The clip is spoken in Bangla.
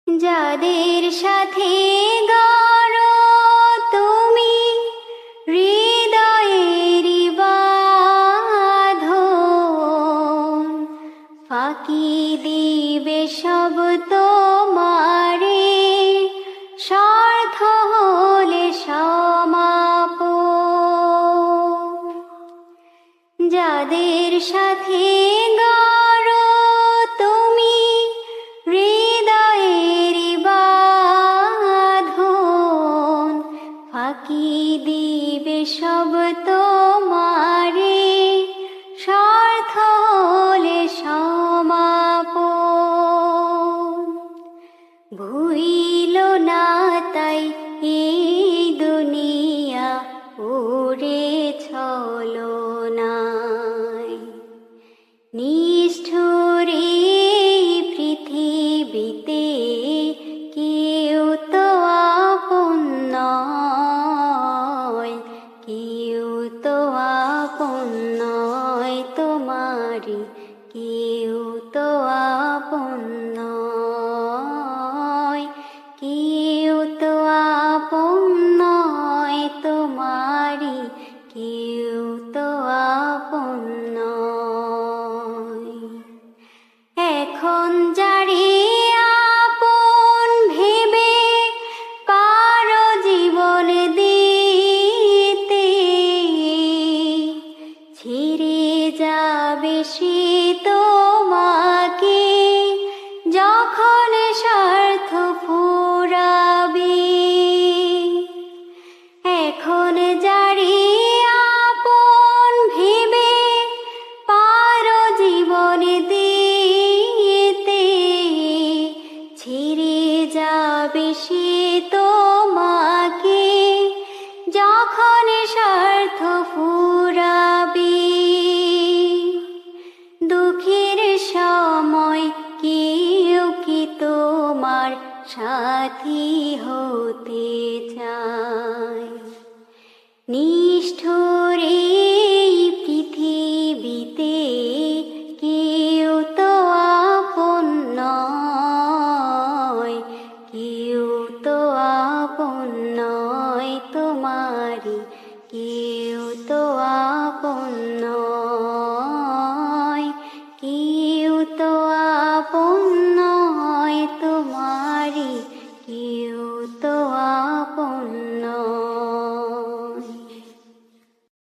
যাদের সাথে গড়ো তুমি হৃদয়ের বাঁধন, ফাঁকি দিবে সব তোমারে স্বার্থ হলে সমাপন। যাদের সাথে গড়ো তুমি হৃদয়ের বাঁধন, ফাঁকি দিবে সব তোমারে স্বার্থ হলে সমাপন। ভুইল না তাই এই দুনিয়া উড়ে ছলনায়, নিষ্ঠুর এই পৃথিবীতে কেউ তো আপন নয়, কেউ তো আপন নয় তোমারি, কেউ তো আপন নয়, কেউ তো আপন নয় তোমারি, কেউ তো আপন নয়। এখন যারে আপন ভেবে পারো জীবন দিতে, ছেড়ে যাবে সে তোমাকে যখন স্বার্থ ফুরাবে। এখন যারে আপন ভেবে পারো জীবন দিতে, ছেড়ে যাবে সে তোমাকে যখন স্বার্থ ফুরাবে। দুঃখের সময় কেউ কি তোমার সাথী হতে